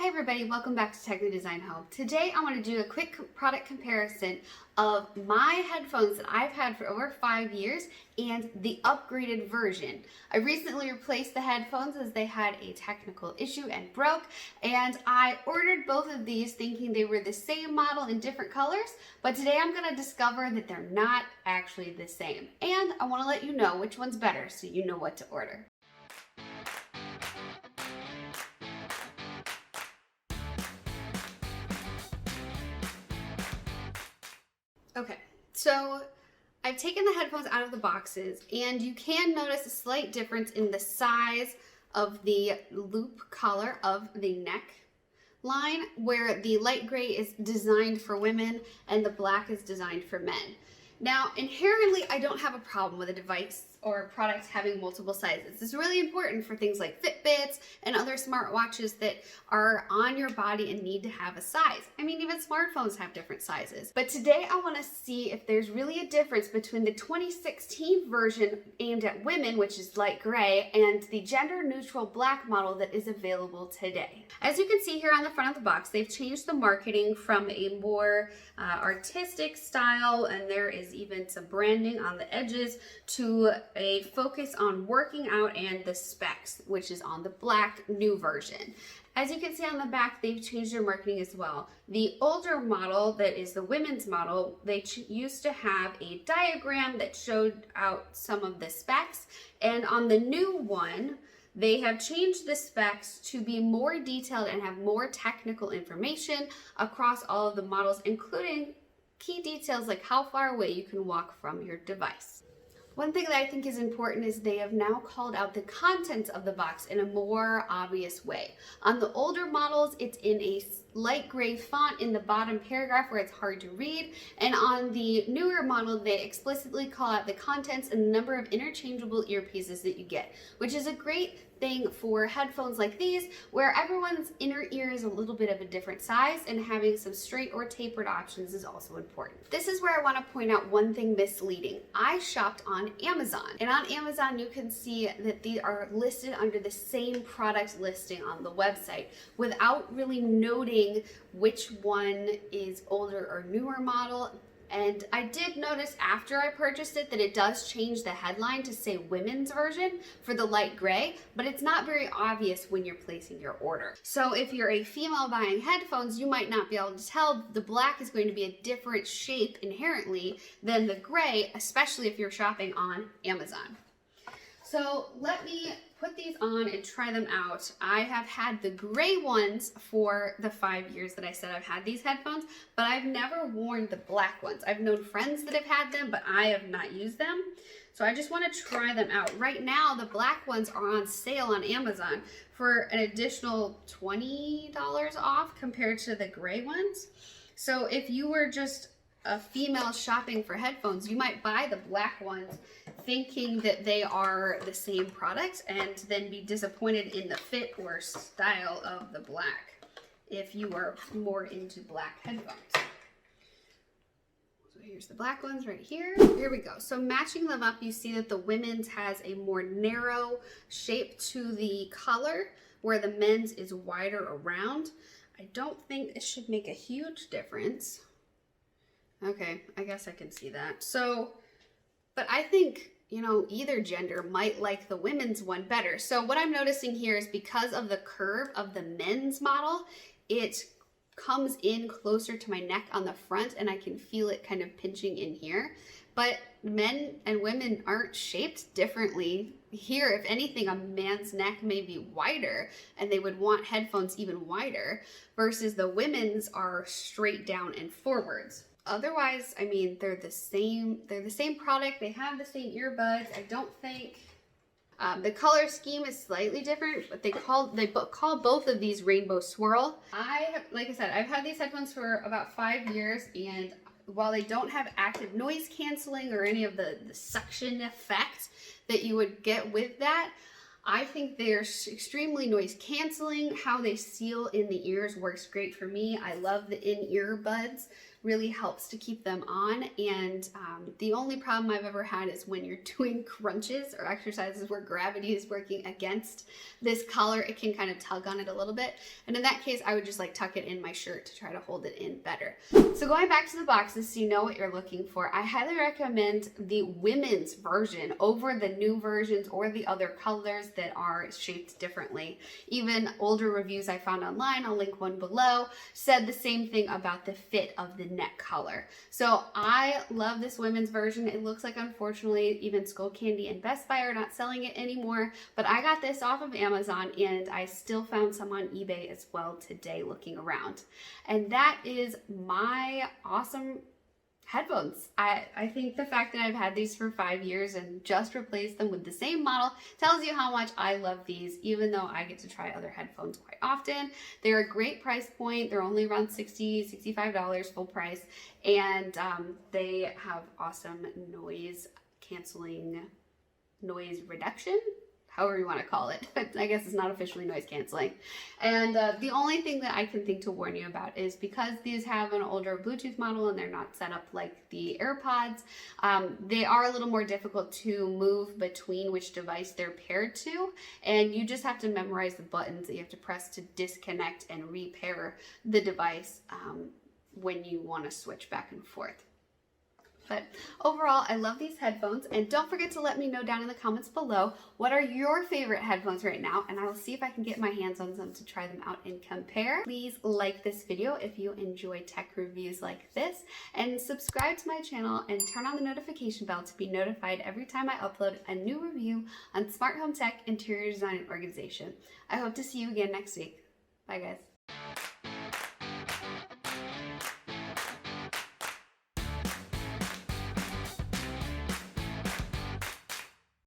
Hi everybody, welcome back to Technically Designed Home. Today I want to do a quick product comparison of my headphones that I've had for over 5 years and the upgraded version. I recently replaced the headphones as they had a technical issue and broke, and I ordered both of these thinking they were the same model in different colors, but today I'm going to discover that they're not actually the same. And I want to let you know which one's better so you know what to order. Okay, so I've taken the headphones out of the boxes, and you can notice a slight difference in the size of the loop collar of the neck line, where the light gray is designed for women and the black is designed for men. Now, inherently, I don't have a problem with a device or a product having multiple sizes. It's really important for things like Fitbits and other smartwatches that are on your body and need to have a size. I mean, even smartphones have different sizes. But today I want to see if there's really a difference between the 2016 version aimed at women, which is light gray, and the gender neutral black model that is available today. As you can see here on the front of the box, they've changed the marketing from a more artistic style, and there is even some branding on the edges, to a focus on working out and the specs, which is on the black new version. As you can see on the back, they've changed their marketing as well. The older model, that is the women's model, they used to have a diagram that showed out some of the specs, and on the new one, they have changed the specs to be more detailed and have more technical information across all of the models, including key details like how far away you can walk from your device. One thing that I think is important is they have now called out the contents of the box in a more obvious way. On the older models, it's in a light gray font in the bottom paragraph where it's hard to read, and on the newer model, they explicitly call out the contents and the number of interchangeable earpieces that you get, which is a great thing for headphones like these, where everyone's inner ear is a little bit of a different size, and having some straight or tapered options is also important. This is where I want to point out one thing misleading. I shopped on Amazon, and on Amazon you can see that these are listed under the same product listing on the website without really noting which one is older or newer model. And I did notice after I purchased it that it does change the headline to say women's version for the light gray, but it's not very obvious when you're placing your order. So if you're a female buying headphones, you might not be able to tell the black is going to be a different shape inherently than the gray, especially if you're shopping on Amazon. So let me put these on and try them out. I have had the gray ones for the 5 years that I said I've had these headphones, but I've never worn the black ones. I've known friends that have had them, but I have not used them. So I just want to try them out. Right now, the black ones are on sale on Amazon for an additional $20 off compared to the gray ones. So if you were just a female shopping for headphones, you might buy the black ones thinking that they are the same product and then be disappointed in the fit or style of the black if you are more into black headphones. So here's the black ones right here. Here we go. So matching them up, you see that the women's has a more narrow shape to the collar, where the men's is wider around. I don't think it should make a huge difference. Okay, I guess I can see that. So, but I think, you know, either gender might like the women's one better. So what I'm noticing here is because of the curve of the men's model, it comes in closer to my neck on the front, and I can feel it kind of pinching in here. But men and women aren't shaped differently. Here, if anything, a man's neck may be wider and they would want headphones even wider, versus the women's are straight down and forwards. Otherwise, I mean, they're the same product. They have the same earbuds. I don't think the color scheme is slightly different, but they call both of these rainbow swirl. Like I said, I've had these headphones for about 5 years, and while they don't have active noise canceling or any of the suction effect that you would get with that, I think they're extremely noise canceling. How they seal in the ears works great for me. I love the in-ear buds really helps to keep them on. And the only problem I've ever had is when you're doing crunches or exercises where gravity is working against this collar, it can kind of tug on it a little bit. And in that case, I would just like tuck it in my shirt to try to hold it in better. So going back to the boxes so you know what you're looking for, I highly recommend the women's version over the new versions or the other colors that are shaped differently. Even older reviews I found online, I'll link one below, said the same thing about the fit of the neck collar. So I love this women's version. It looks like, unfortunately, even Skullcandy and Best Buy are not selling it anymore, but I got this off of Amazon and I still found some on eBay as well today looking around. And that is my awesome headphones. I think the fact that I've had these for 5 years and just replaced them with the same model tells you how much I love these, even though I get to try other headphones quite often. They're a great price point. They're only around $60, $65 full price, and they have awesome noise canceling, noise reduction, however you want to call it. I guess it's not officially noise canceling. And the only thing that I can think to warn you about is because these have an older Bluetooth model and they're not set up like the AirPods, they are a little more difficult to move between which device they're paired to. And you just have to memorize the buttons that you have to press to disconnect and repair the device when you want to switch back and forth. But overall, I love these headphones, and don't forget to let me know down in the comments below what are your favorite headphones right now, and I will see if I can get my hands on some to try them out and compare. Please like this video if you enjoy tech reviews like this, and subscribe to my channel and turn on the notification bell to be notified every time I upload a new review on smart home tech, interior design, and organization. I hope to see you again next week. Bye guys.